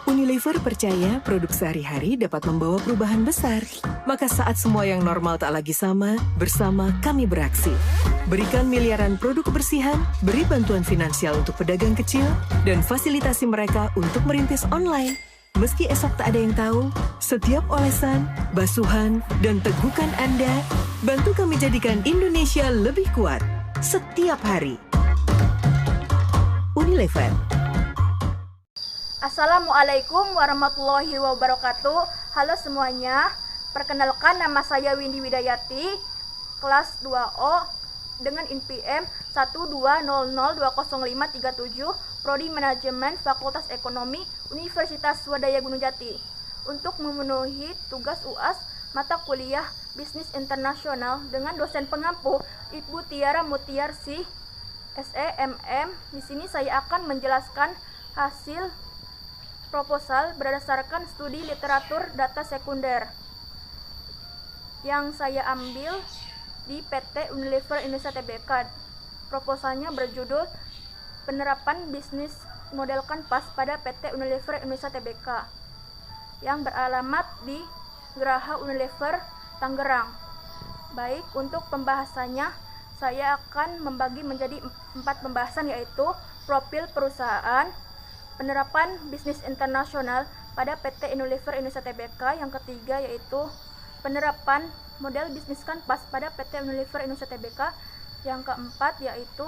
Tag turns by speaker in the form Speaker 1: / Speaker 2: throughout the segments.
Speaker 1: Unilever percaya produk sehari-hari dapat membawa perubahan besar. Maka saat semua yang normal tak lagi sama, bersama kami beraksi. Berikan miliaran produk kebersihan, beri bantuan finansial untuk pedagang kecil, dan fasilitasi mereka untuk merintis online. Meski esok tak ada yang tahu, setiap olesan, basuhan, dan tegukan Anda, bantu kami jadikan Indonesia lebih kuat setiap hari. Unilever.
Speaker 2: Assalamualaikum warahmatullahi wabarakatuh. Halo semuanya, perkenalkan nama saya Windy Widayati, kelas 2O dengan NPM 120020537, Prodi Manajemen Fakultas Ekonomi Universitas Swadaya Gunung Jati. Untuk memenuhi tugas UAS mata kuliah Bisnis Internasional dengan dosen pengampu Ibu Tiara Mutiarsi, SEMM. Di sini saya akan menjelaskan hasil proposal berdasarkan studi literatur data sekunder yang saya ambil di PT Unilever Indonesia Tbk. Proposalnya berjudul Penerapan Bisnis Model Kanvas pada PT Unilever Indonesia Tbk yang beralamat di Geraha Unilever, Tangerang. Baik, untuk pembahasannya saya akan membagi menjadi 4 pembahasan, yaitu profil perusahaan, penerapan bisnis internasional pada PT Unilever Indonesia Tbk. Yang ketiga yaitu penerapan model bisnis kanvas pada PT Unilever Indonesia Tbk. Yang keempat yaitu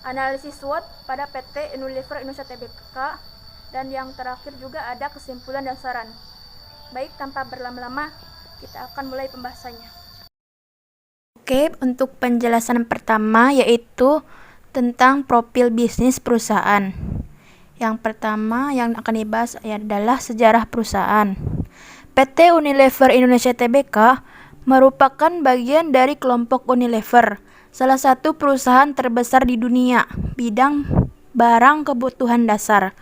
Speaker 2: analisis SWOT pada PT Unilever Indonesia Tbk. Dan yang terakhir juga ada kesimpulan dan saran. Baik, tanpa berlama-lama kita akan mulai pembahasannya.
Speaker 3: Oke, untuk penjelasan pertama yaitu tentang profil bisnis perusahaan. Yang pertama yang akan dibahas adalah sejarah perusahaan. PT Unilever Indonesia Tbk merupakan bagian dari kelompok Unilever, salah satu perusahaan terbesar di dunia bidang barang kebutuhan dasar.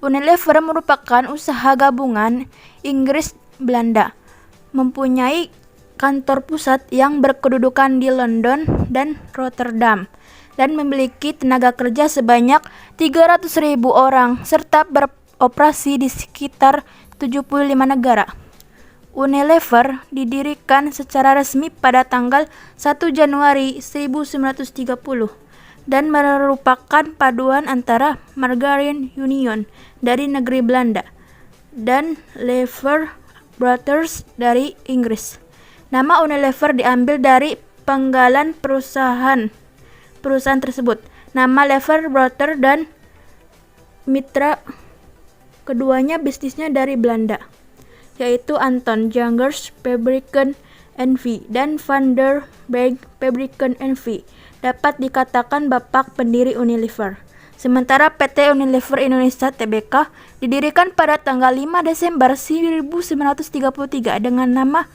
Speaker 3: Unilever merupakan usaha gabungan Inggris-Belanda, mempunyai kantor pusat yang berkedudukan di London dan Rotterdam, dan memiliki tenaga kerja sebanyak 300.000 orang serta beroperasi di sekitar 75 negara. Unilever didirikan secara resmi pada tanggal 1 Januari 1930 dan merupakan paduan antara Margarine Union dari negeri Belanda dan Lever Brothers dari Inggris. Nama Unilever diambil dari penggalan perusahaan tersebut. Nama Lever Brothers dan mitra keduanya bisnisnya dari Belanda, yaitu Anton Jagers Fabrieken N.V. dan Van der Berg Fabrieken N.V. dapat dikatakan bapak pendiri Unilever. Sementara PT Unilever Indonesia Tbk didirikan pada tanggal 5 Desember 1933 dengan nama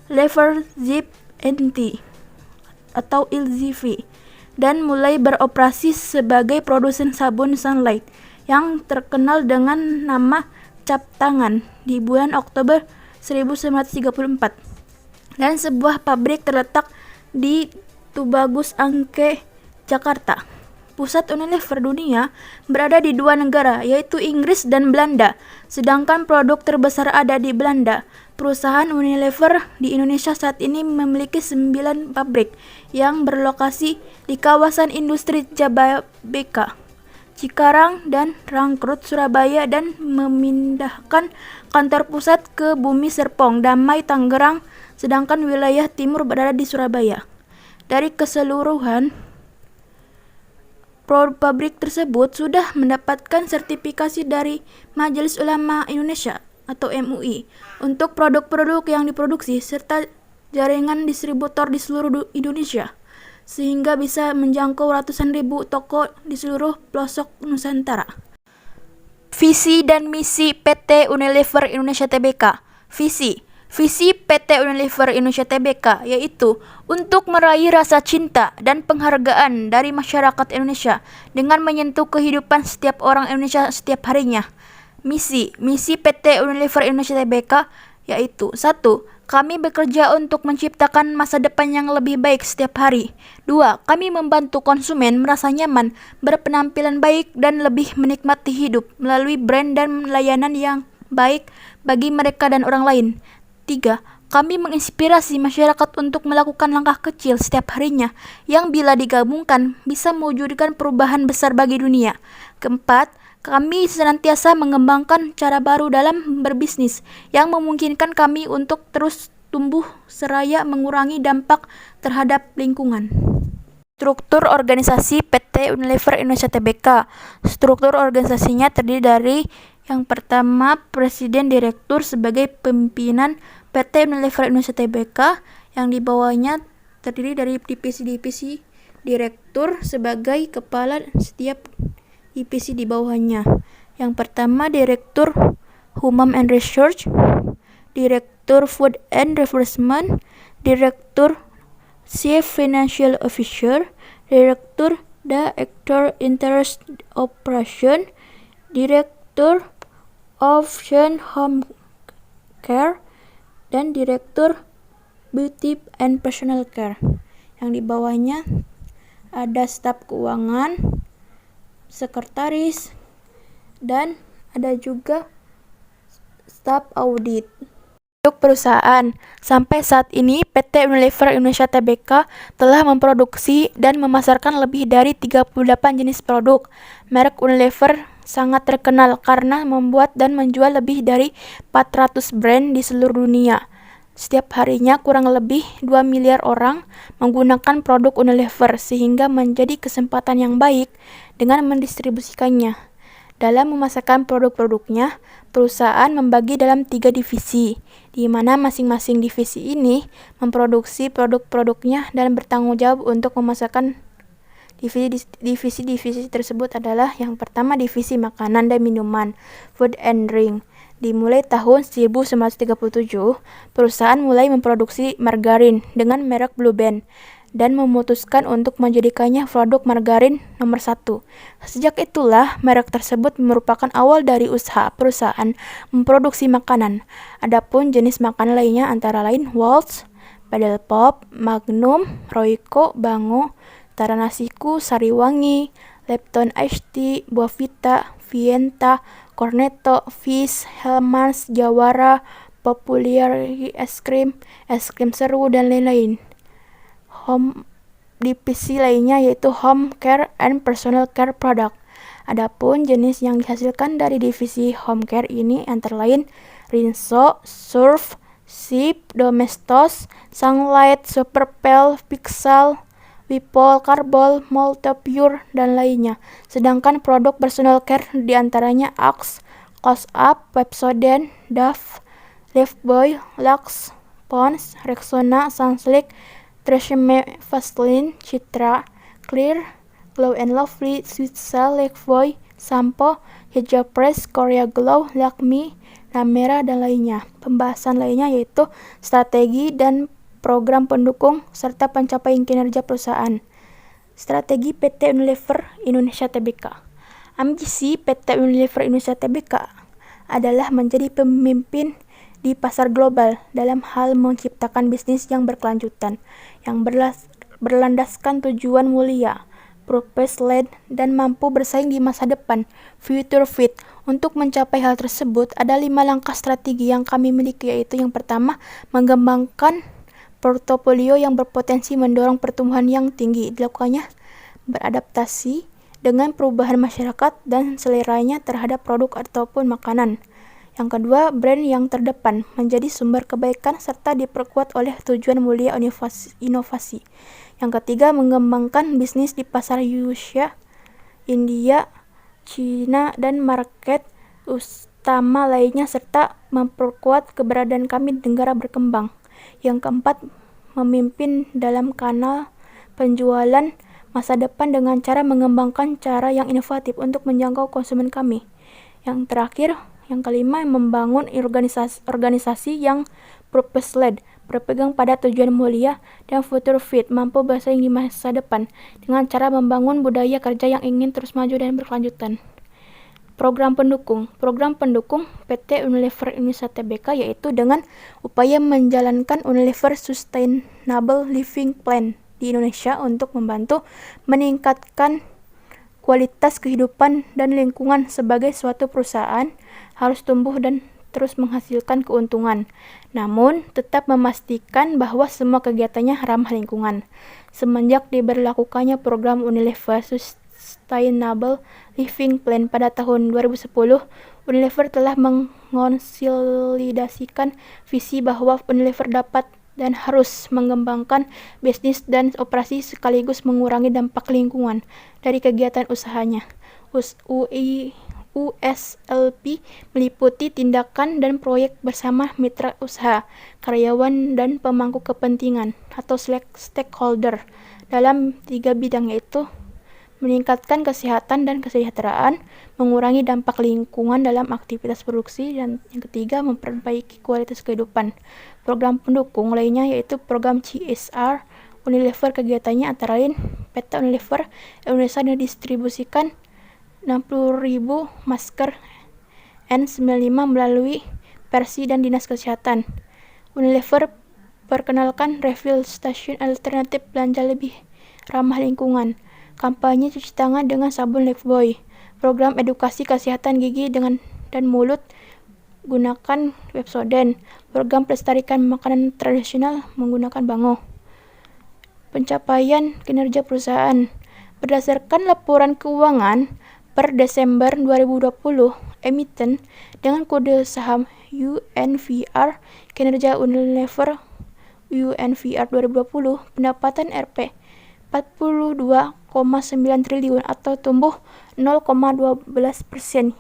Speaker 3: Lever Zip NT atau LZV dan mulai beroperasi sebagai produsen sabun Sunlight yang terkenal dengan nama Cap Tangan di bulan Oktober 1934, dan sebuah pabrik terletak di Tubagus Angke, Jakarta. Pusat Unilever dunia berada di 2 negara, yaitu Inggris dan Belanda, sedangkan produk terbesar ada di Belanda. Perusahaan Unilever di Indonesia saat ini memiliki 9 pabrik yang berlokasi di kawasan industri Jababeka, Cikarang, dan Rangkrut, Surabaya, dan memindahkan kantor pusat ke Bumi Serpong, Damai, Tangerang, sedangkan wilayah timur berada di Surabaya. Dari keseluruhan pabrik tersebut sudah mendapatkan sertifikasi dari Majelis Ulama Indonesia atau MUI untuk produk-produk yang diproduksi serta jaringan distributor di seluruh Indonesia, sehingga bisa menjangkau ratusan ribu toko di seluruh pelosok Nusantara. Visi dan misi PT Unilever Indonesia Tbk. Visi PT Unilever Indonesia Tbk yaitu untuk meraih rasa cinta dan penghargaan dari masyarakat Indonesia dengan menyentuh kehidupan setiap orang Indonesia setiap harinya. Misi PT Unilever Indonesia Tbk yaitu 1. Kami bekerja untuk menciptakan masa depan yang lebih baik setiap hari. 2. Kami membantu konsumen merasa nyaman, berpenampilan baik, dan lebih menikmati hidup melalui brand dan layanan yang baik bagi mereka dan orang lain. 3. Kami menginspirasi masyarakat untuk melakukan langkah kecil setiap harinya yang bila digabungkan bisa mewujudkan perubahan besar bagi dunia. Keempat, kami senantiasa mengembangkan cara baru dalam berbisnis yang memungkinkan kami untuk terus tumbuh seraya mengurangi dampak terhadap lingkungan. Struktur organisasi PT Unilever Indonesia Tbk. Struktur organisasinya terdiri dari yang pertama, Presiden Direktur sebagai pimpinan PT Unilever Indonesia Tbk, yang di bawahnya terdiri dari divisi-divisi direktur sebagai kepala setiap divisi di bawahnya. Yang pertama, Direktur Human and Research, Direktur Food and Refreshment, Direktur Chief Financial Officer, Direktur Director Interest Operation, Direktur Option Home Care, dan Direktur Beauty and Personal Care. Yang di bawahnya ada staf keuangan, sekretaris, dan ada juga staf audit. Untuk perusahaan, sampai saat ini PT Unilever Indonesia Tbk telah memproduksi dan memasarkan lebih dari 38 jenis produk. Merek Unilever sangat terkenal karena membuat dan menjual lebih dari 400 brand di seluruh dunia. Setiap harinya kurang lebih 2 miliar orang menggunakan produk Unilever sehingga menjadi kesempatan yang baik dengan mendistribusikannya. Dalam memasarkan produk-produknya, perusahaan membagi dalam 3 divisi, di mana masing-masing divisi ini memproduksi produk-produknya dan bertanggung jawab untuk memasarkan. Divisi-divisi tersebut adalah yang pertama divisi makanan dan minuman, food and drink. Dimulai tahun 1937, perusahaan mulai memproduksi margarin dengan merek Blue Band dan memutuskan untuk menjadikannya produk margarin nomor 1. Sejak itulah merek tersebut merupakan awal dari usaha perusahaan memproduksi makanan. Adapun jenis makanan lainnya antara lain Waltz, Paddle Pop, Magnum, Royco, Bango, Taranasiku, Sariwangi, Lipton Ice Tea, Buavita, Vienta, Cornetto, Fizz, Hellmann's, Jawara, Popular es krim seru, dan lain-lain. Divisi lainnya yaitu Home Care and Personal Care Product. Adapun jenis yang dihasilkan dari divisi Home Care ini antara lain Rinso, Surf, Sip, Domestos, Sunlight, Superpel, Pixel, Wipol, Carbol, Multipure, dan lainnya. Sedangkan produk personal care diantaranya Axe, Close Up, Pepsodent, Dove, Lifebuoy, Lux, Pond's, Rexona, Sunsilk, Tresemme, Vaseline, Citra, Clear, Glow & Lovely, Sweet Cell, Lifebuoy, Sampo, Hijab Press, Korea Glow, Lakme, Namera, dan lainnya. Pembahasan lainnya yaitu strategi dan program pendukung serta pencapaian kinerja perusahaan. Strategi PT Unilever Indonesia Tbk. Ambisi PT Unilever Indonesia Tbk adalah menjadi pemimpin di pasar global dalam hal menciptakan bisnis yang berkelanjutan, yang berlandaskan tujuan mulia, purpose-led, dan mampu bersaing di masa depan, future fit. Untuk mencapai hal tersebut, ada 5 langkah strategi yang kami miliki, yaitu yang pertama, mengembangkan portofolio yang berpotensi mendorong pertumbuhan yang tinggi. Dilakukannya beradaptasi dengan perubahan masyarakat dan seleranya terhadap produk ataupun makanan. Yang kedua, brand yang terdepan menjadi sumber kebaikan serta diperkuat oleh tujuan mulia inovasi. Yang ketiga, mengembangkan bisnis di pasar Asia, India, Cina, dan market utama lainnya serta memperkuat keberadaan kami di negara berkembang. Yang keempat, memimpin dalam kanal penjualan masa depan dengan cara mengembangkan cara yang inovatif untuk menjangkau konsumen kami. Yang terakhir, yang kelima, membangun organisasi yang purpose-led, berpegang pada tujuan mulia dan future fit, mampu bersaing di masa depan dengan cara membangun budaya kerja yang ingin terus maju dan berkelanjutan. Program pendukung PT Unilever Indonesia Tbk yaitu dengan upaya menjalankan Unilever Sustainable Living Plan di Indonesia untuk membantu meningkatkan kualitas kehidupan dan lingkungan. Sebagai suatu perusahaan harus tumbuh dan terus menghasilkan keuntungan, namun tetap memastikan bahwa semua kegiatannya ramah lingkungan. Semenjak diberlakukannya program Unilever Sustainable Living Plan pada tahun 2010, Unilever telah mengonsolidasikan visi bahwa Unilever dapat dan harus mengembangkan bisnis dan operasi sekaligus mengurangi dampak lingkungan dari kegiatan usahanya. USLP meliputi tindakan dan proyek bersama mitra usaha, karyawan, dan pemangku kepentingan atau stakeholder dalam 3 bidang, yaitu meningkatkan kesehatan dan kesejahteraan, mengurangi dampak lingkungan dalam aktivitas produksi, dan yang ketiga, memperbaiki kualitas kehidupan. Program pendukung lainnya yaitu program CSR Unilever. Kegiatannya antara lain PT Unilever Indonesia didistribusikan 60.000 masker N95 melalui Persi dan Dinas Kesehatan. Unilever perkenalkan refill station alternatif belanja lebih ramah lingkungan. Kampanye cuci tangan dengan sabun Lifebuoy. Program edukasi kesehatan gigi dan mulut gunakan Pepsodent. Program pelestarikan makanan tradisional menggunakan Bango. Pencapaian kinerja perusahaan. Berdasarkan laporan keuangan per Desember 2020, emiten dengan kode saham UNVR, kinerja Unilever UNVR 2020, pendapatan Rp 42,9 triliun atau tumbuh 0,12%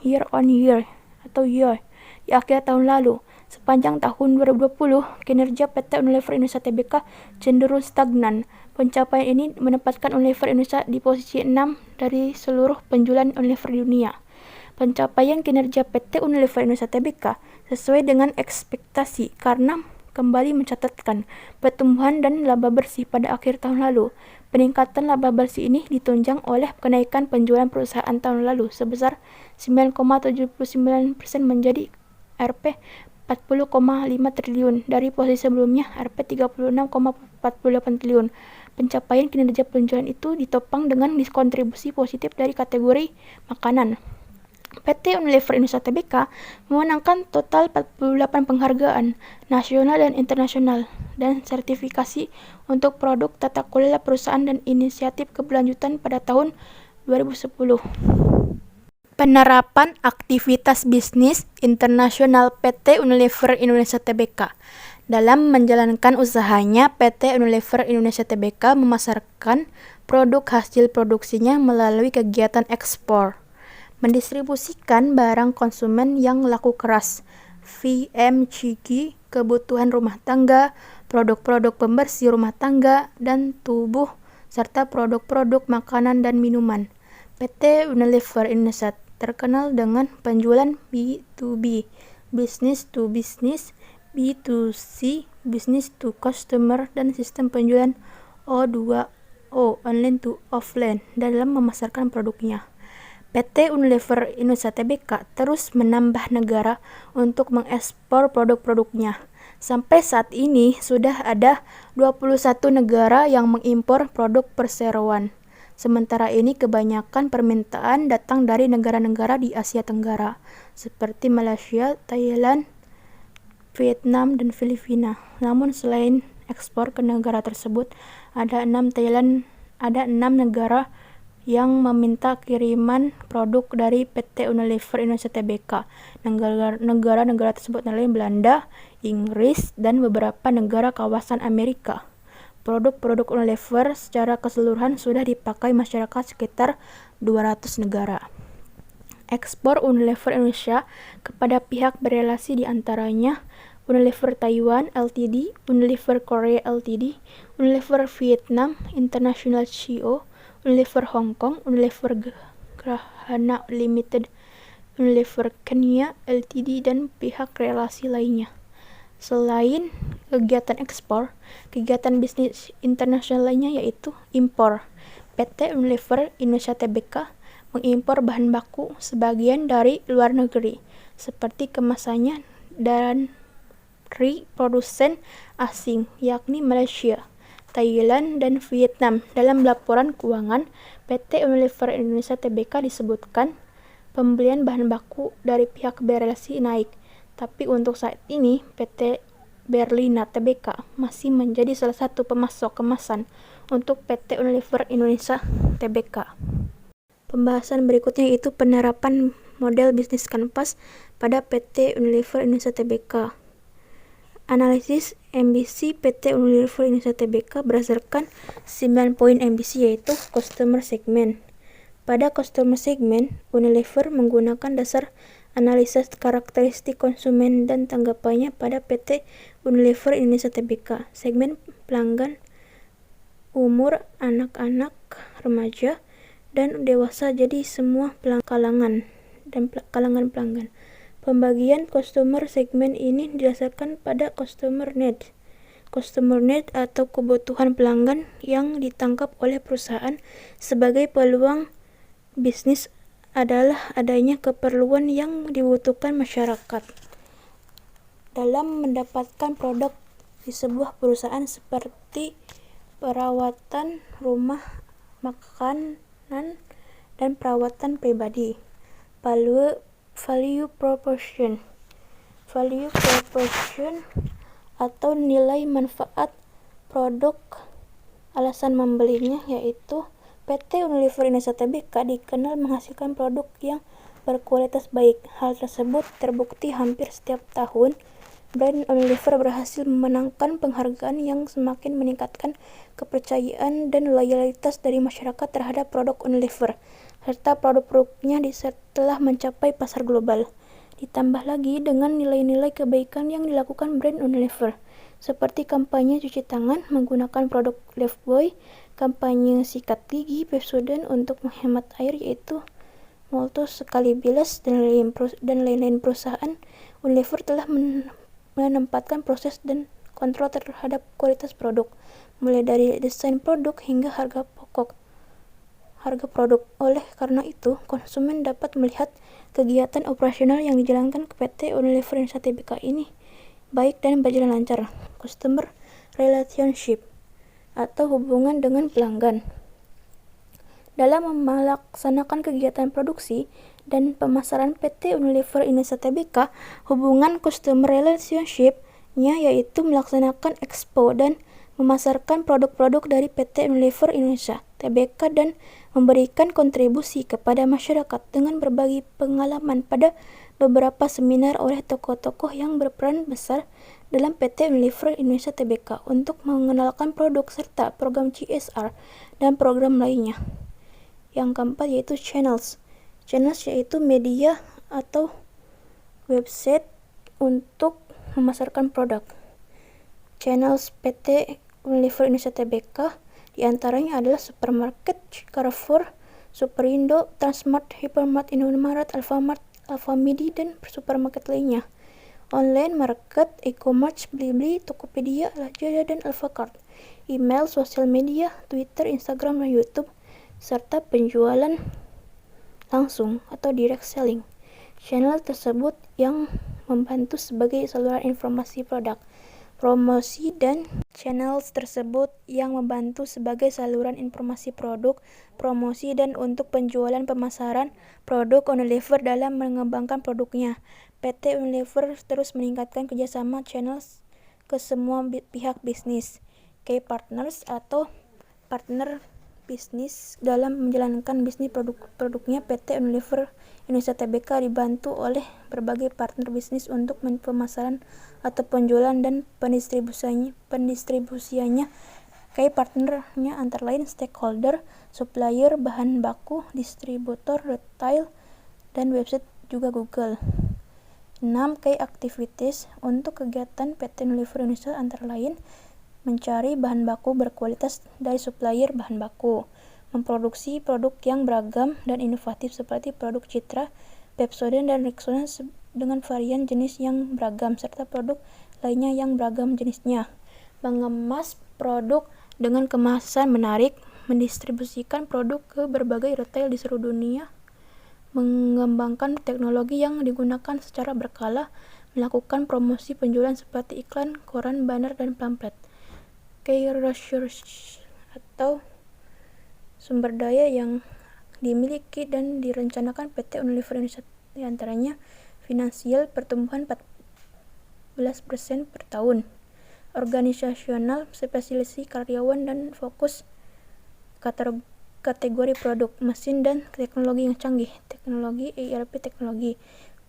Speaker 3: year on year atau year di akhir tahun lalu. Sepanjang tahun 2020, kinerja PT Unilever Indonesia Tbk cenderung stagnan. Pencapaian ini menempatkan Unilever Indonesia di posisi 6 dari seluruh penjualan Unilever di dunia. Pencapaian kinerja PT Unilever Indonesia Tbk sesuai dengan ekspektasi karena kembali mencatatkan pertumbuhan dan laba bersih pada akhir tahun lalu. Peningkatan laba bersih ini ditunjang oleh kenaikan penjualan perusahaan tahun lalu sebesar 9,79% menjadi Rp 40,5 triliun dari posisi sebelumnya Rp 36,48 triliun. Pencapaian kinerja penjualan itu ditopang dengan diskontribusi positif dari kategori makanan. PT Unilever Indonesia Tbk memenangkan total 48 penghargaan nasional dan internasional dan sertifikasi untuk produk tata kelola perusahaan dan inisiatif keberlanjutan pada tahun 2010. Penerapan aktivitas bisnis internasional PT Unilever Indonesia Tbk. Dalam menjalankan usahanya, PT Unilever Indonesia Tbk memasarkan produk hasil produksinya melalui kegiatan ekspor, mendistribusikan barang konsumen yang laku keras, FMCG, kebutuhan rumah tangga, produk-produk pembersih rumah tangga dan tubuh, serta produk-produk makanan dan minuman. PT Unilever Indonesia terkenal dengan penjualan B2B, business to business, B2C, business to customer, dan sistem penjualan O2O, online to offline, dalam memasarkan produknya. PT Unilever Indonesia Tbk terus menambah negara untuk mengekspor produk-produknya. Sampai saat ini sudah ada 21 negara yang mengimpor produk perseroan. Sementara ini kebanyakan permintaan datang dari negara-negara di Asia Tenggara seperti Malaysia, Thailand, Vietnam, dan Filipina. Namun selain ekspor ke negara tersebut, ada 6 negara yang meminta kiriman produk dari PT Unilever Indonesia Tbk. Negara-negara tersebut adalah Belanda, Inggris, dan beberapa negara kawasan Amerika. Produk-produk Unilever secara keseluruhan sudah dipakai masyarakat sekitar 200 negara. Ekspor Unilever Indonesia kepada pihak berelasi diantaranya Unilever Taiwan Ltd, Unilever Korea Ltd, Unilever Vietnam International Co, Unilever Hong Kong, Unilever Grahana Limited, Unilever Kenya Ltd, dan pihak relasi lainnya. Selain kegiatan ekspor, kegiatan bisnis internasional lainnya yaitu impor. PT Unilever Indonesia Tbk mengimpor bahan baku sebagian dari luar negeri, seperti kemasannya dari produsen asing, yakni Malaysia, Thailand, dan Vietnam. Dalam laporan keuangan PT Unilever Indonesia Tbk disebutkan pembelian bahan baku dari pihak berelasi naik, Tapi untuk saat ini, PT Berliner Tbk masih menjadi salah satu pemasok kemasan untuk PT Unilever Indonesia Tbk. Pembahasan berikutnya yaitu penerapan model bisnis kanvas pada PT Unilever Indonesia Tbk. Analisis MBC PT Unilever Indonesia Tbk berdasarkan 9 poin MBC yaitu Customer Segment. Pada Customer Segment, Unilever menggunakan dasar analisis karakteristik konsumen dan tanggapannya pada PT Unilever Indonesia Tbk. Segmen pelanggan umur anak-anak, remaja, dan dewasa jadi semua kalangan pelanggan. Pembagian customer segment ini didasarkan pada customer need. Customer need atau kebutuhan pelanggan yang ditangkap oleh perusahaan sebagai peluang bisnis adalah adanya keperluan yang dibutuhkan masyarakat dalam mendapatkan produk di sebuah perusahaan seperti perawatan rumah, makanan, dan perawatan pribadi. Value proposition atau nilai manfaat produk alasan membelinya, yaitu PT Unilever Indonesia Tbk dikenal menghasilkan produk yang berkualitas baik. Hal tersebut terbukti hampir setiap tahun. Brand Unilever berhasil memenangkan penghargaan yang semakin meningkatkan kepercayaan dan loyalitas dari masyarakat terhadap produk Unilever, serta produk-produknya setelah mencapai pasar global. Ditambah lagi dengan nilai-nilai kebaikan yang dilakukan brand Unilever, seperti kampanye cuci tangan menggunakan produk Lifebuoy, kampanye sikat gigi Pepsodent untuk menghemat air yaitu Molto sekali bilas, dan lain-lain. Perusahaan Unilever telah menempatkan proses dan kontrol terhadap kualitas produk, mulai dari desain produk hingga harga produk. Oleh karena itu, konsumen dapat melihat kegiatan operasional yang dijalankan ke PT Unilever Indonesia Tbk ini baik dan berjalan lancar. Customer relationship atau hubungan dengan pelanggan. Dalam melaksanakan kegiatan produksi dan pemasaran PT Unilever Indonesia Tbk, hubungan customer relationship-nya yaitu melaksanakan expo dan memasarkan produk-produk dari PT Unilever Indonesia Tbk dan memberikan kontribusi kepada masyarakat dengan berbagi pengalaman pada beberapa seminar oleh tokoh-tokoh yang berperan besar dalam PT Unilever Indonesia Tbk untuk mengenalkan produk serta program CSR dan program lainnya. Yang keempat yaitu channels. Channels yaitu media atau website untuk memasarkan produk. Channels PT Unilever Indonesia Tbk diantaranya adalah supermarket, Carrefour, Superindo, Transmart, Hypermart, Indomaret, Alfamart, Alfamidi, dan supermarket lainnya. Online market, e-commerce, Blibli, Tokopedia, Lazada, dan Alfacart. Email, sosial media, Twitter, Instagram, dan YouTube, serta penjualan langsung atau direct selling. Channel tersebut yang membantu sebagai saluran informasi produk, promosi, dan channels tersebut yang membantu sebagai saluran informasi produk, promosi, dan untuk penjualan pemasaran produk Unilever dalam mengembangkan produknya. PT Unilever terus meningkatkan kerjasama channels ke semua pihak bisnis, key partners atau partner bisnis dalam menjalankan bisnis produknya. PT Unilever Indonesia Tbk dibantu oleh berbagai partner bisnis untuk pemasaran atau penjualan dan pendistribusiannya. Key partnernya antara lain stakeholder, supplier, bahan baku, distributor, retail, dan website juga Google. 6. Key activities untuk kegiatan PT Unilever Indonesia antara lain mencari bahan baku berkualitas dari supplier bahan baku, memproduksi produk yang beragam dan inovatif seperti produk Citra, Pepsodent, dan Rexona dengan varian jenis yang beragam, serta produk lainnya yang beragam jenisnya. Mengemas produk dengan kemasan menarik, mendistribusikan produk ke berbagai retail di seluruh dunia, mengembangkan teknologi yang digunakan secara berkala, melakukan promosi penjualan seperti iklan, koran, banner, dan pamflet. Key resources atau sumber daya yang dimiliki dan direncanakan PT Unilever Indonesia diantaranya finansial, pertumbuhan 14% per tahun. Organisasional, spesialisasi karyawan, dan fokus kategori produk, mesin dan teknologi yang canggih, teknologi ERP teknologi,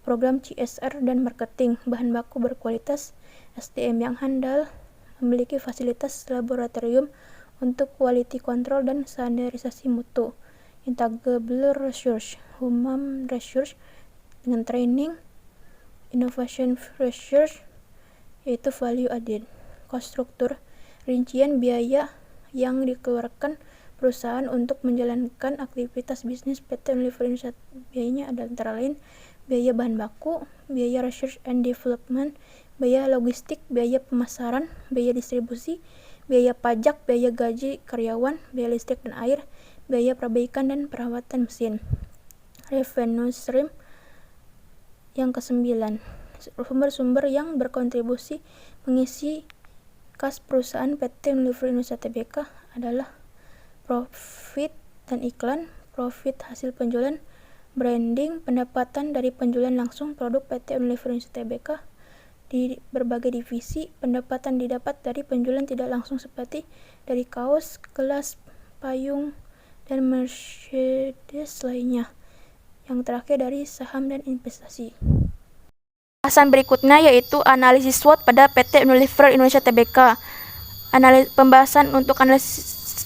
Speaker 3: program CSR dan marketing, bahan baku berkualitas, SDM yang handal, memiliki fasilitas laboratorium untuk quality control dan standarisasi mutu, integrable research, human research dengan training, innovation research, yaitu value added, konstruktur, rincian biaya yang dikeluarkan perusahaan untuk menjalankan aktivitas bisnis PT Unilever Indonesia. Biayanya ada antara lain biaya bahan baku, biaya research and development, biaya logistik, biaya pemasaran, biaya distribusi, biaya pajak, biaya gaji karyawan, biaya listrik dan air, biaya perbaikan dan perawatan mesin. Revenue stream yang ke-9, sumber-sumber yang berkontribusi mengisi kas perusahaan PT Unilever Indonesia Tbk adalah profit dan iklan, profit hasil penjualan, branding, pendapatan dari penjualan langsung produk PT Unilever Indonesia Tbk di berbagai divisi, pendapatan didapat dari penjualan tidak langsung seperti dari kaos, gelas, payung, dan merchandise lainnya. Yang terakhir dari saham dan investasi. Pembahasan berikutnya yaitu analisis SWOT pada PT Unilever Indonesia Tbk. Pembahasan untuk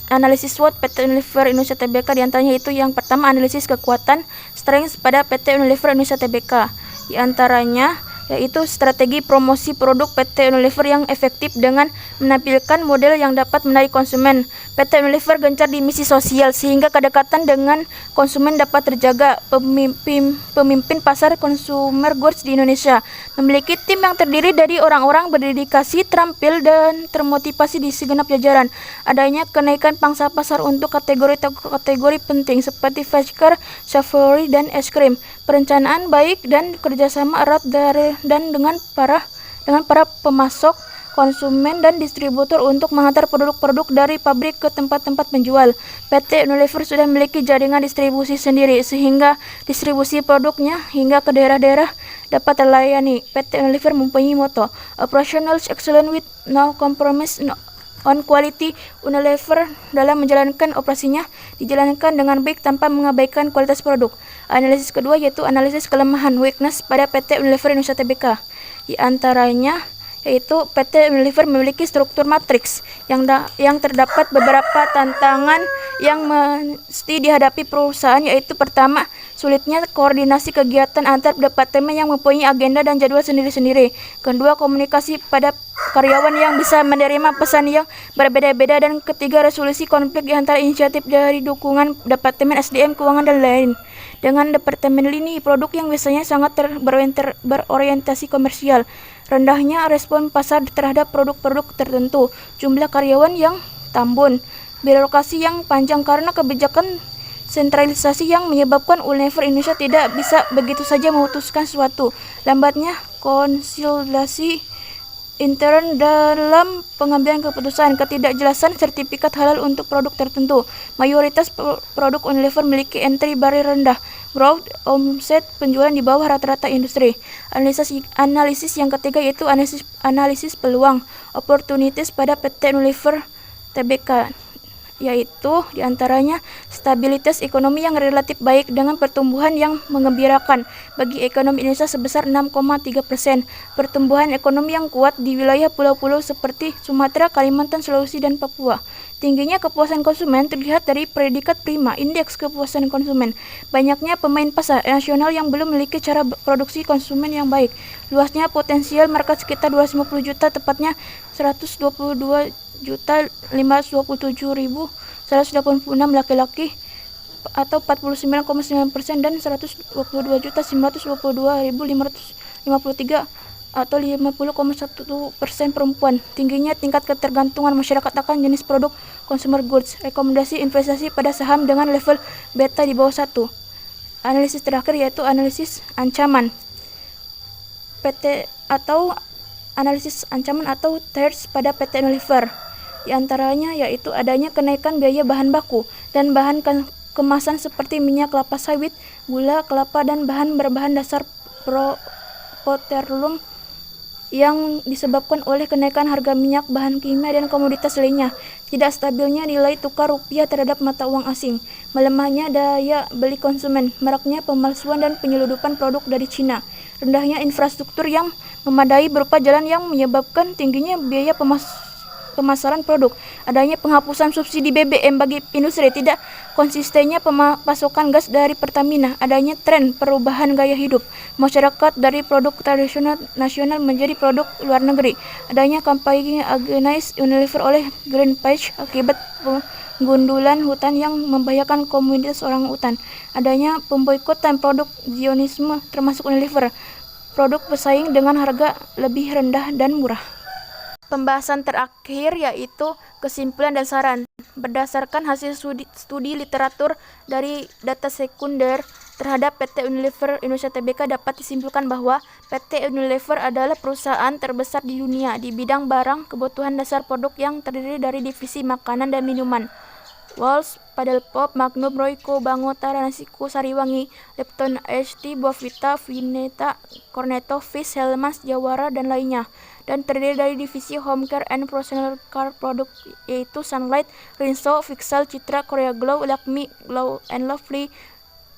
Speaker 3: analisis SWOT PT Unilever Indonesia Tbk diantaranya itu yang pertama analisis kekuatan strength pada PT Unilever Indonesia Tbk. Diantaranya yaitu strategi promosi produk PT Unilever yang efektif dengan menampilkan model yang dapat menarik konsumen. PT Unilever gencar di misi sosial sehingga kedekatan dengan konsumen dapat terjaga. Pemimpin pasar consumer goods di Indonesia memiliki tim yang terdiri dari orang-orang berdedikasi, terampil, dan termotivasi di segenap jajaran. Adanya kenaikan pangsa pasar untuk kategori penting seperti Fashcar, Savory, dan es krim. Perencanaan baik dan kerjasama erat dengan para pemasok, konsumen, dan distributor untuk mengantar produk-produk dari pabrik ke tempat-tempat penjual. PT Unilever sudah memiliki jaringan distribusi sendiri sehingga distribusi produknya hingga ke daerah-daerah dapat terlayani. PT Unilever mempunyai moto Operational Excellence with No Compromise on Quality. Unilever dalam menjalankan operasinya dijalankan dengan baik tanpa mengabaikan kualitas produk. Analisis kedua yaitu analisis kelemahan weakness pada PT Unilever Indonesia Tbk. Di antaranya yaitu PT Unilever memiliki struktur matriks yang terdapat beberapa tantangan yang mesti dihadapi perusahaan, yaitu pertama, sulitnya koordinasi kegiatan antar departemen yang mempunyai agenda dan jadwal sendiri-sendiri. Kedua, komunikasi pada karyawan yang bisa menerima pesan yang berbeda-beda, dan ketiga, resolusi konflik di antara inisiatif dari dukungan departemen SDM, keuangan, dan lain. Dengan departemen lini produk yang biasanya sangat berorientasi komersial, rendahnya respon pasar terhadap produk-produk tertentu, jumlah karyawan yang tambun, birokrasi yang panjang karena kebijakan sentralisasi yang menyebabkan Unilever Indonesia tidak bisa begitu saja memutuskan sesuatu, lambatnya konsolidasi intern dalam pengambilan keputusan, ketidakjelasan sertifikat halal untuk produk tertentu. Mayoritas produk Unilever memiliki entry barrier rendah, growth omset penjualan di bawah rata-rata industri. Analisis yang ketiga yaitu analisis peluang opportunities pada PT Unilever Tbk, yaitu diantaranya stabilitas ekonomi yang relatif baik dengan pertumbuhan yang menggembirakan bagi ekonomi Indonesia sebesar 6,3%, pertumbuhan ekonomi yang kuat di wilayah pulau-pulau seperti Sumatera, Kalimantan, Sulawesi, dan Papua. Tingginya kepuasan konsumen terlihat dari predikat prima, indeks kepuasan konsumen. Banyaknya pemain pasar nasional yang belum memiliki cara produksi konsumen yang baik. Luasnya potensial market sekitar 250 juta, tepatnya 122.527.186 laki-laki atau 49,9% dan 122.922.553 atau 50,1% perempuan. Tingginya tingkat ketergantungan masyarakat akan jenis produk consumer goods. Rekomendasi investasi pada saham dengan level beta di bawah 1. Analisis terakhir yaitu analisis ancaman analisis ancaman atau threats pada PT Unilever. Di antaranya yaitu adanya kenaikan biaya bahan baku dan bahan kemasan seperti minyak kelapa sawit, gula, kelapa, dan bahan berbahan dasar petroleum yang disebabkan oleh kenaikan harga minyak, bahan kimia, dan komoditas lainnya, tidak stabilnya nilai tukar rupiah terhadap mata uang asing, melemahnya daya beli konsumen, maraknya pemalsuan dan penyeludupan produk dari Cina, rendahnya infrastruktur yang memadai berupa jalan yang menyebabkan tingginya biaya pemasaran produk, adanya penghapusan subsidi BBM bagi industri, tidak konsistennya pasokan gas dari Pertamina, adanya tren perubahan gaya hidup masyarakat dari produk tradisional nasional menjadi produk luar negeri, adanya kampanye against Unilever oleh Greenpeace akibat gundulan hutan yang membahayakan komunitas orang hutan, adanya pemboikotan produk Zionisme termasuk Unilever, produk pesaing dengan harga lebih rendah dan murah. Pembahasan terakhir yaitu kesimpulan dan saran. Berdasarkan hasil studi literatur dari data sekunder terhadap PT Unilever Indonesia Tbk dapat disimpulkan bahwa PT Unilever adalah perusahaan terbesar di dunia di bidang barang kebutuhan dasar produk yang terdiri dari divisi makanan dan minuman. Walls, Padel Pop, Magnum, Royco, Bango, Tara, Nasiku, Sariwangi, Lipton Ice Tea, Bournvita, Vineta, Cornetto, Fish, Hellmann's, Jawara, dan lainnya. Dan terdiri dari divisi Home Care and Personal Care Product yaitu Sunlight, Rinso, Vixal, Citra, Korea Glow, Lakme, Glow and Lovely,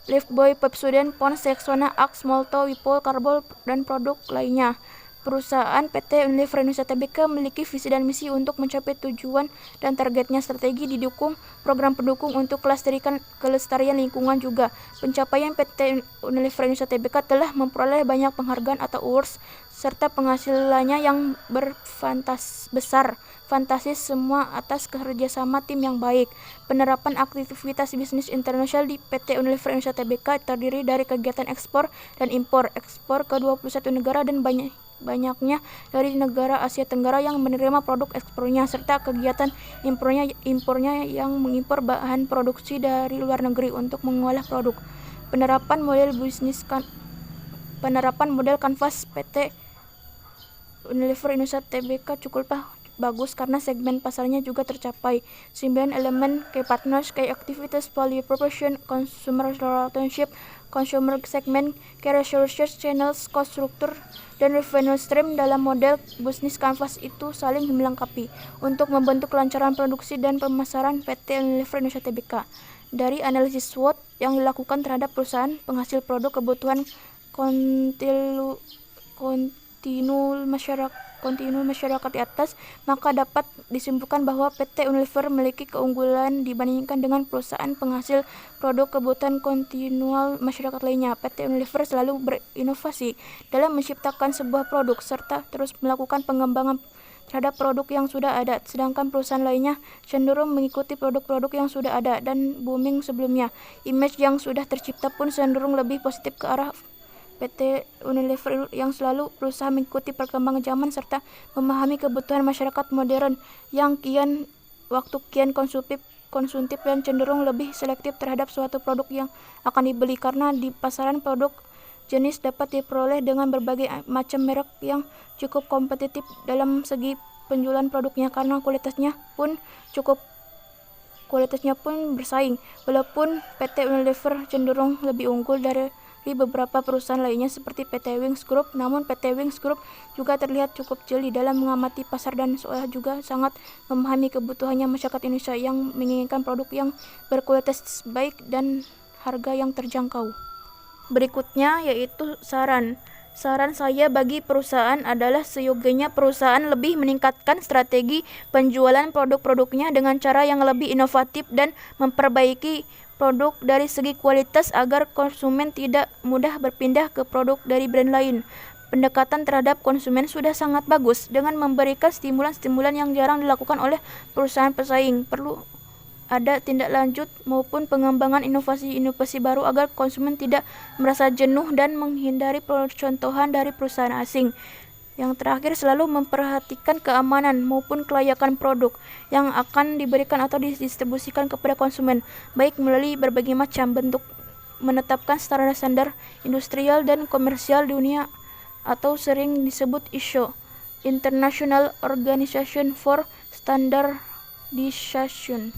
Speaker 3: Lifebuoy, Pepsodent, Pond's, Rexona, Axe, Molto, Wipol, Carbol, dan produk lainnya. Perusahaan PT Unilever Indonesia Tbk memiliki visi dan misi untuk mencapai tujuan dan targetnya. Strategi didukung program pendukung untuk kelestarian lingkungan juga. Pencapaian PT Unilever Indonesia Tbk telah memperoleh banyak penghargaan atau awards serta penghasilannya yang fantastis semua atas kerjasama tim yang baik. Penerapan aktivitas bisnis internasional di PT Unilever Indonesia Tbk terdiri dari kegiatan ekspor dan impor ke 21 negara dan banyaknya dari negara Asia Tenggara yang menerima produk ekspornya serta kegiatan impornya yang mengimpor bahan produksi dari luar negeri untuk mengolah produk. Penerapan model kanvas PT Unilever Indonesia Tbk cukup bagus karena segmen pasarnya juga tercapai. 9 elemen key partners, key activities, value proposition, consumer relationship, consumer segment, key resources, channels, cost structure, dan revenue stream dalam model bisnis kanvas itu saling melengkapi untuk membentuk kelancaran produksi dan pemasaran PT Unilever Indonesia Tbk. Dari analisis SWOT yang dilakukan terhadap perusahaan penghasil produk kebutuhan kontinu masyarakat di atas, maka dapat disimpulkan bahwa PT Unilever memiliki keunggulan dibandingkan dengan perusahaan penghasil produk kebutuhan kontinual masyarakat lainnya. PT Unilever selalu berinovasi dalam menciptakan sebuah produk serta terus melakukan pengembangan terhadap produk yang sudah ada, sedangkan perusahaan lainnya cenderung mengikuti produk-produk yang sudah ada dan booming sebelumnya. Image yang sudah tercipta pun cenderung lebih positif ke arah PT Unilever yang selalu berusaha mengikuti perkembangan zaman serta memahami kebutuhan masyarakat modern yang kian konsumtif dan cenderung lebih selektif terhadap suatu produk yang akan dibeli karena di pasaran produk jenis dapat diperoleh dengan berbagai macam merek yang cukup kompetitif dalam segi penjualan produknya karena kualitasnya pun bersaing. Walaupun PT Unilever cenderung lebih unggul dari beberapa perusahaan lainnya seperti PT Wings Group, namun PT Wings Group juga terlihat cukup jeli dalam mengamati pasar dan seolah juga sangat memahami kebutuhannya masyarakat Indonesia yang menginginkan produk yang berkualitas baik dan harga yang terjangkau. Berikutnya yaitu saran. Saran saya bagi perusahaan adalah seyogianya perusahaan lebih meningkatkan strategi penjualan produk-produknya dengan cara yang lebih inovatif dan memperbaiki produk dari segi kualitas agar konsumen tidak mudah berpindah ke produk dari brand lain. Pendekatan terhadap konsumen sudah sangat bagus dengan memberikan stimulan-stimulan yang jarang dilakukan oleh perusahaan pesaing. Perlu ada tindak lanjut maupun pengembangan inovasi-inovasi baru agar konsumen tidak merasa jenuh dan menghindari percontohan dari perusahaan asing. Yang terakhir, selalu memperhatikan keamanan maupun kelayakan produk yang akan diberikan atau didistribusikan kepada konsumen, baik melalui berbagai macam bentuk, menetapkan standar-standar industrial dan komersial dunia atau sering disebut ISO, International Organization for Standardization.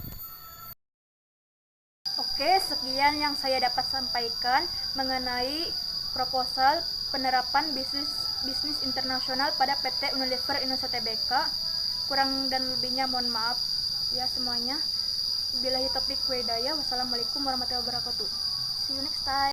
Speaker 3: Oke, sekian yang saya dapat sampaikan mengenai proposal penerapan bisnis
Speaker 2: internasional pada PT Unilever Indonesia Tbk. Kurang dan lebihnya mohon maaf ya semuanya. Billahi taufiq wa hidayah. Wassalamualaikum warahmatullahi wabarakatuh. See you next time.